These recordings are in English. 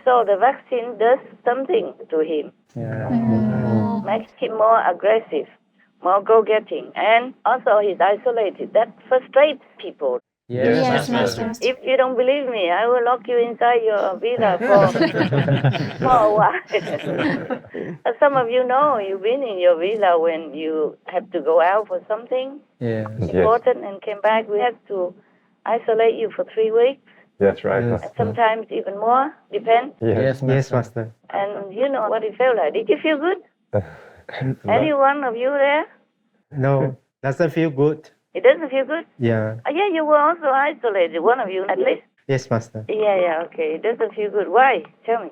saw the vaccine does something to him. Makes him more aggressive, more go-getting, and also he's isolated. That frustrates people. Yes, Master. If you don't believe me, I will lock you inside your villa for a while. Some of you know you've been in your villa when you have to go out for something important and came back. We have to isolate you for 3 weeks. That's right. And sometimes even more, depends. Yes, Master. And you know what it felt like. Did you feel good? Any one of you there? No, doesn't feel good. It doesn't feel good? Yeah. Yeah, you were also isolated, one of you at least. Yes, Master. Yeah, okay. It doesn't feel good. Why? Tell me.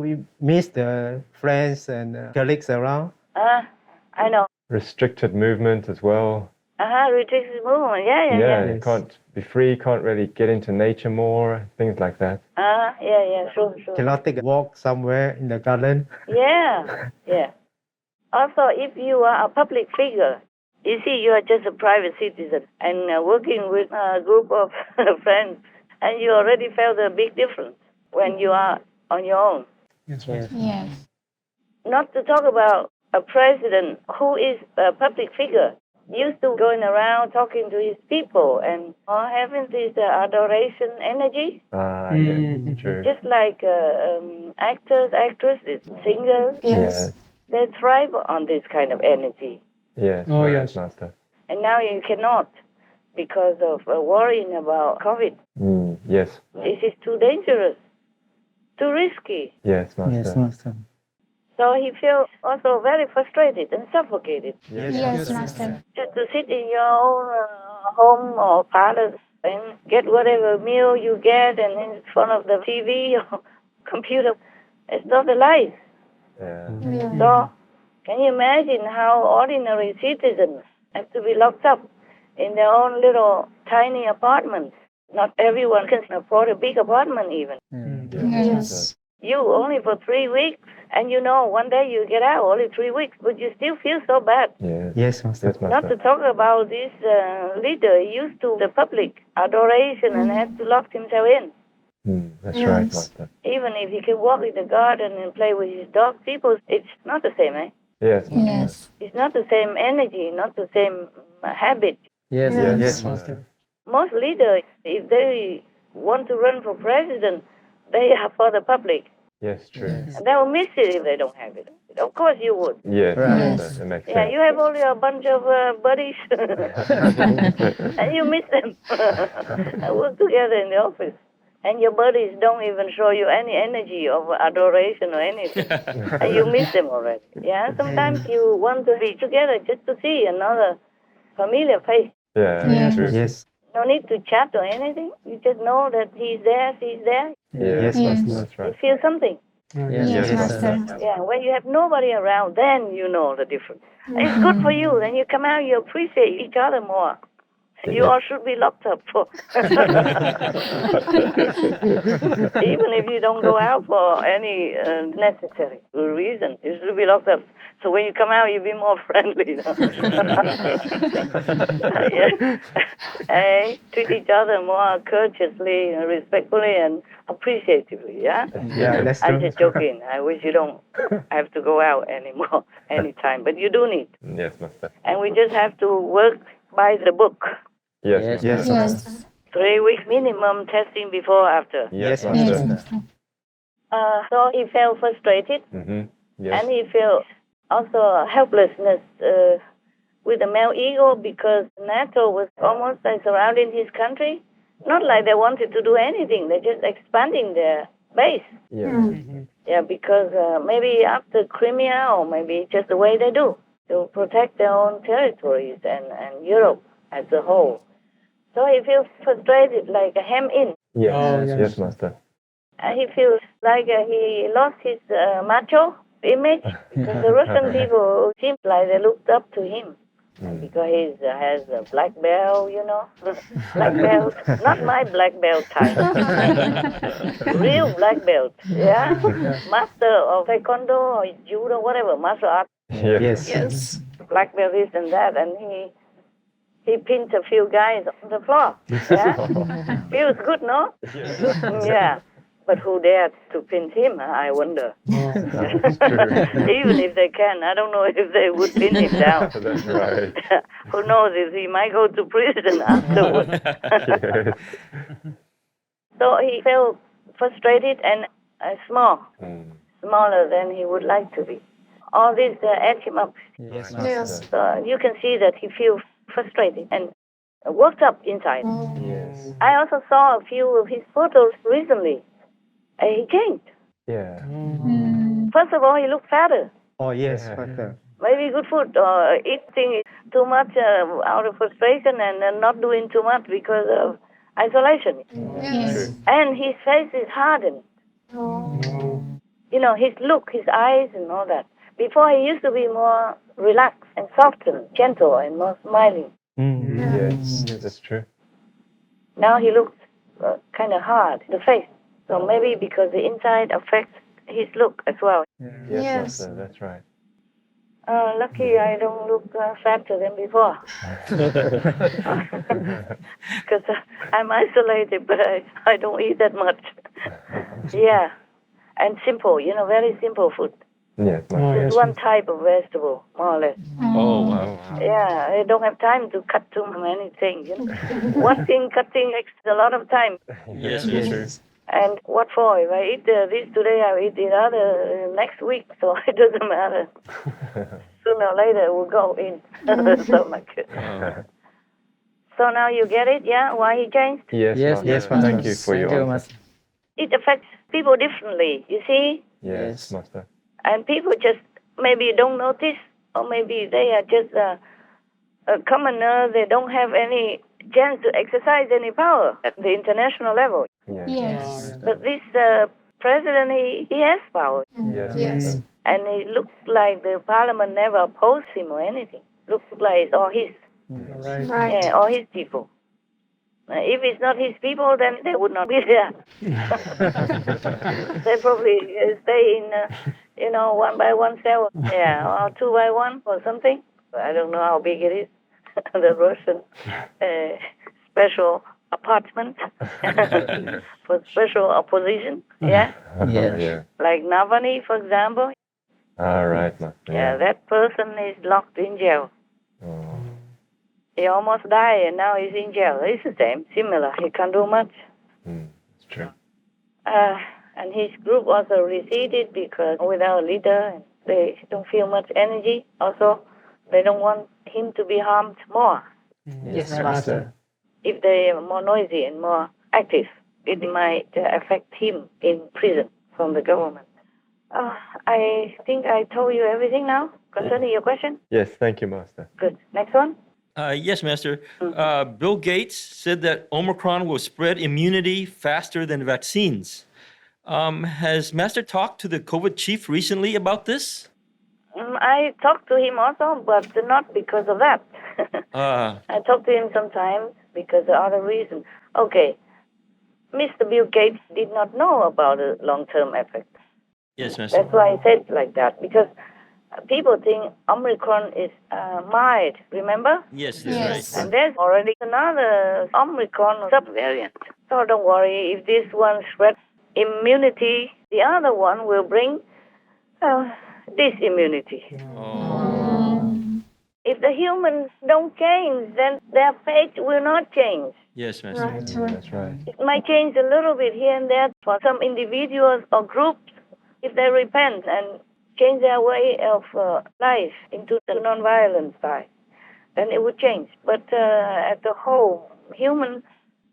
We miss the friends and colleagues around. I know. Restricted movement as well. Restricted movement. Yeah. You can't be free, can't really get into nature more, things like that. Yeah, true. Cannot take a walk somewhere in the garden. Yeah. Also, if you are a public figure, you see, you are just a private citizen and working with a group of friends, and you already felt a big difference when you are on your own. Yes. Not to talk about a president who is a public figure, used to going around talking to his people and having this adoration energy. True. Just like actors, actresses, singers, Yes. they thrive on this kind of energy. Yes. Oh, right, yes. Master. And now you cannot because of worrying about COVID. Yes. This is too dangerous, too risky. Yes, Master. Yes, Master. So he feels also very frustrated and suffocated. Yes, Master. Just to sit in your own home or palace and get whatever meal you get and in front of the TV or computer. It's not a life. Yeah. So can you imagine how ordinary citizens have to be locked up in their own little tiny apartments? Not everyone can afford a big apartment even. Yes. You only for 3 weeks, and you know one day you get out, only 3 weeks, but you still feel so bad. Yes, Master. Yes, Master. Not to talk about this leader used to the public adoration and had to lock himself in. That's right, Master. Even if he can walk in the garden and play with his dog, people, it's not the same, eh? Yes, Master. Yes. It's not the same energy, not the same habit. Yes, Master. Most leaders, if they want to run for president, they are for the public. Yes, true. And they will miss it if they don't have it. Of course you would. Yes, Right. Master. It makes Yeah, sense. you have only a bunch of buddies, and you miss them. I work together in the office, and your buddies don't even show you any energy of adoration or anything, and you miss them already. Yeah, sometimes you want to be together just to see another familiar face. Yeah, true. Yes. No need to chat or anything. You just know that he's there, she's there. Yes, Yes. Master. That's You right. feel something. Yes, Master. Yeah, when you have nobody around, then you know the difference. And it's good for you. Then you come out, you appreciate each other more. You all should be locked up for. Even if you don't go out for any necessary reason, you should be locked up. So when you come out, you be more friendly. Treat each other more courteously, respectfully, and appreciatively. Yeah. Yeah, that's I'm true. just joking. I wish you don't have to go out anymore anytime, but you do need. Yes, Master. And we just have to work by the book. Yes, Yes. Master. Yes. 3 weeks minimum testing before, after. Yes, Yes, Yes, Master. Master. So he felt frustrated, Yes. and he felt also helplessness with the male ego because NATO was almost like surrounding his country. Not like they wanted to do anything, they're just expanding their base. Yeah, because maybe after Crimea, or maybe just the way they do, to protect their own territories and Europe as a whole. So he feels frustrated, like a hem in. Yes. Oh, yes. Yes, Master. And he feels like he lost his macho image because the Russian people seem like they looked up to him. Because he has a black belt, you know, black belt, not my black belt type, real black belt, yeah, master of taekwondo or judo, whatever, martial art, Yes. Yes. black belt this and that, and he pinned a few guys on the floor, yeah, feels good, no? Yeah, But who dared to pin him, I wonder. That's true. Even if they can, I don't know if they would pin him down. That's right. Who knows if he might go to prison afterwards. Yes. So he felt frustrated and smaller than he would like to be. All this ate him up. Yes, Yes. So you can see that he feels frustrated and worked up inside. Yes. I also saw a few of his photos recently. He changed. Yeah. First of all, he looked fatter. Oh, yes, Yeah. Master. Maybe good food or eating too much out of frustration and not doing too much because of isolation. Yes. And his face is hardened. You know, his look, his eyes and all that. Before he used to be more relaxed and soft and gentle and more smiling. Yes. That's true. Now he looks kind of hard, the face. So maybe because the inside affects his look as well. Yes, Yes. Master. That's right. Lucky I don't look fatter than before. Because I'm isolated, but I don't eat that much. Yeah. And simple, very simple food. Yes, Master. Just one type of vegetable, more or less. Oh, wow. Yeah, I don't have time to cut too many things. One thing cutting takes a lot of time. Yes, Master. And what for? If I eat this today, I'll eat the other next week, so it doesn't matter. Sooner or later, it will go in the stomach. So now you get it, yeah? Why he changed? Yes, Yes, Master. yes, Master. Thank you for Thank your you, answer. Master. It affects people differently, you see? Yes, Yes. Master. And people just maybe don't notice, or maybe they are just a commoner. They don't have any chance to exercise any power at the international level. Yes. Yes. But this president, he has power. Yes. Yes. Master. And it looks like the parliament never opposed him or anything. Looks like it's all his. Right. Yeah, all his people. If it's not his people, then they would not be there. They probably stay in, one by one cell. Yeah, or two by one or something. I don't know how big it is. The Russian special apartment for special opposition. Yeah, Yes. Yeah. like Navalny, for example. All right, Master. Yeah, that person is locked in jail. Oh. He almost died, and now he's in jail. It's the same, similar. He can't do much. It's true. And his group also receded because without a leader, they don't feel much energy. Also, they don't want him to be harmed more. Yes, Master. If they are more noisy and more active, it might affect him in prison from the government. I think I told you everything now concerning your question. Yes, thank you, Master. Good. Next one. Yes, Master. Bill Gates said that Omicron will spread immunity faster than vaccines. Has Master talked to the COVID chief recently about this? I talked to him also, but not because of that. I talked to him sometimes because of other reasons. Okay, Mr. Bill Gates did not know about the long-term effect. Yes, Master. That's why I said like that, because people think Omicron is mild, remember? Yes, that's Yes. right. And there's already another Omicron subvariant. So don't worry, if this one spreads immunity, the other one will bring disimmunity. If the humans don't change, then their fate will not change. Yes, Master. That's right. It might change a little bit here and there for some individuals or groups if they repent and change their way of life into the non-violent side. Then it would change. But at the whole, humans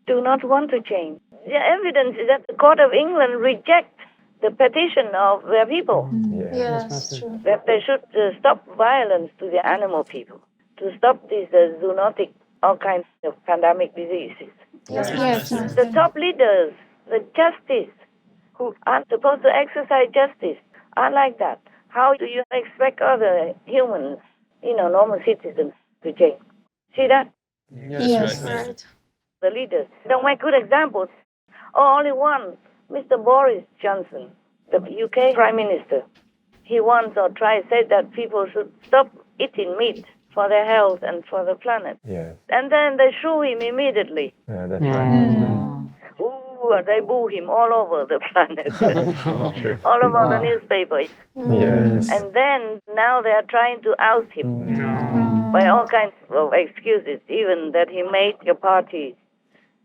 do not want to change. The evidence is that the Court of England rejects the petition of their people Yes. True. that they should stop violence to the animal people, to stop these zoonotic, all kinds of pandemic diseases. Yes. The Master. top leaders, the justice, who are supposed to exercise justice, are like that. How do you expect other humans, normal citizens, to change? See that? Yes. Right. The leaders don't make good examples. Only one, Mr. Boris Johnson, the UK Prime Minister. He once or twice said that people should stop eating meat for their health and for the planet. Yes. And then they shoo him immediately. Yeah, that's right. Ooh, sure they boo him all over the planet, True. all over the newspaper. Yes. And then now they are trying to oust him by all kinds of excuses, even that he made a party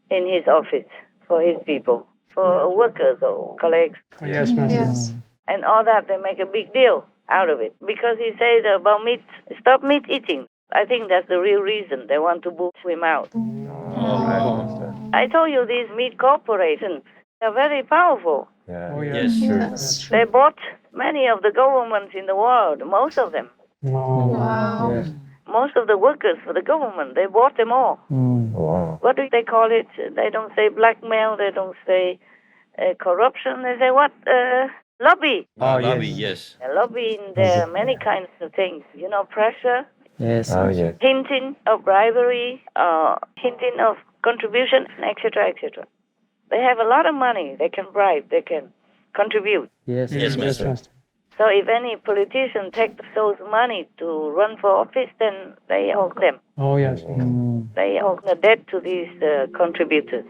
in his office for his people, for workers or colleagues. Oh, yes, Master. Yes. And all that, they make a big deal out of it because he says about meat, stop meat eating. I think that's the real reason they want to boo him out. All right, Master. I told you these meat corporations are very powerful. Yeah. Oh, Yes. yes. True. Yes. They bought many of the governments in the world, most of them. Wow. Wow. Yes. Most of the workers for the government, they bought them all. Wow. What do they call it? They don't say blackmail, they don't say corruption, they say what? Lobby. Oh, Lobby, yes. yes. Lobbying, there are many kinds of things. You know, pressure, Yes. Oh, yes. hinting of bribery, hinting of contribution, etc., etc. They have a lot of money. They can bribe. They can contribute. Yes. Yes, Yes, Master. Master. So if any politician takes those money to run for office, then they hold them. Oh, yes. They hold the debt to these contributors.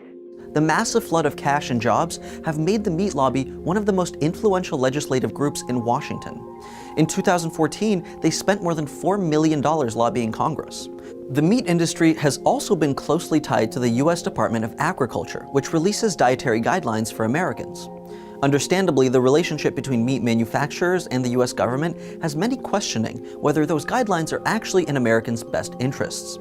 The massive flood of cash and jobs have made the meat lobby one of the most influential legislative groups in Washington. In 2014, they spent more than $4 million lobbying Congress. The meat industry has also been closely tied to the U.S. Department of Agriculture, which releases dietary guidelines for Americans. Understandably, the relationship between meat manufacturers and the U.S. government has many questioning whether those guidelines are actually in Americans' best interests,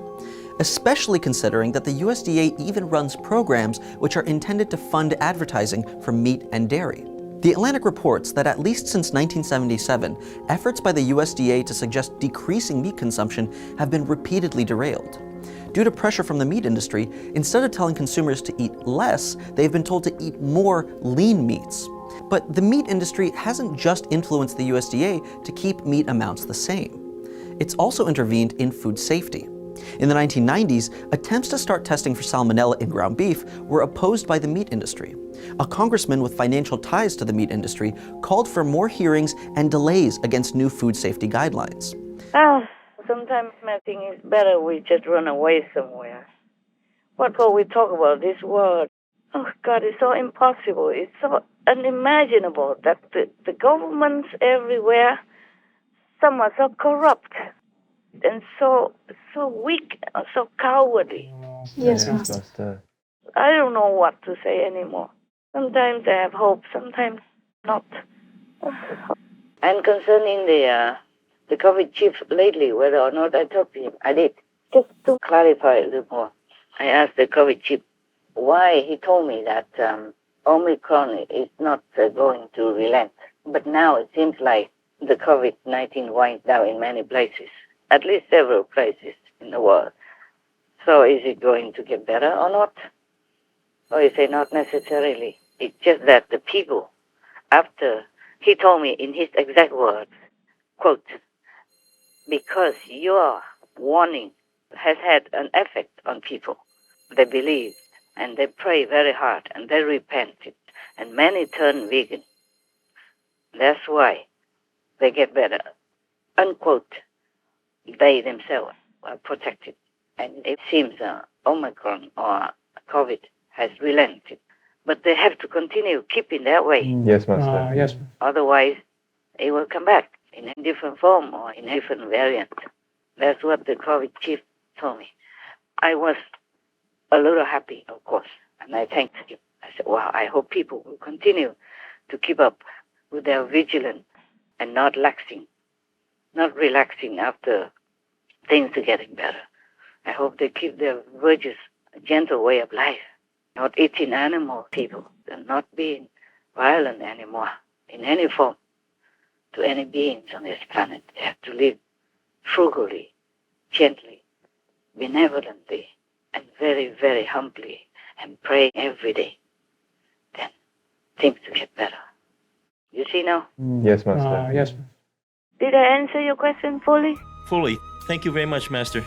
especially considering that the USDA even runs programs which are intended to fund advertising for meat and dairy. The Atlantic reports that at least since 1977, efforts by the USDA to suggest decreasing meat consumption have been repeatedly derailed. Due to pressure from the meat industry, instead of telling consumers to eat less, they've been told to eat more lean meats. But the meat industry hasn't just influenced the USDA to keep meat amounts the same. It's also intervened in food safety. In the 1990s, attempts to start testing for salmonella in ground beef were opposed by the meat industry. A congressman with financial ties to the meat industry called for more hearings and delays against new food safety guidelines. Well, sometimes I think it's better we just run away somewhere. What will we talk about this world? Oh, God, it's so impossible. It's so unimaginable that the governments everywhere, some are so corrupt and so weak and so cowardly. Yes, Yes, Master. Master. I don't know what to say anymore. Sometimes I have hope, sometimes not. And concerning the COVID chief lately, whether or not I talked to him, I did. Just to clarify a little more, I asked the COVID chief why he told me that Omicron is not going to relent. But now it seems like the COVID-19 winds down in many places, at least several places in the world. So is it going to get better or not? Or is it not necessarily? It's just that the people, after he told me in his exact words, quote, because your warning has had an effect on people, they believe and they pray very hard and they repented and many turn vegan. That's why they get better. Unquote. They themselves are protected. And it seems Omicron or COVID has relented. But they have to continue keeping that way. Yes, Master. Yes. Otherwise, it will come back in a different form or in a different variant. That's what the COVID chief told me. I was a little happy, of course, and I thanked him. I said, wow, I hope people will continue to keep up with their vigilance and not relaxing after things are getting better. I hope they keep their virtuous, gentle way of life, not eating animal people, and not being violent anymore in any form to any beings on this planet. They have to live frugally, gently, benevolently, and very, very humbly, and pray every day. Then things will get better. You see now? Yes, Master. Yes. Did I answer your question fully? Fully. Thank you very much, Master.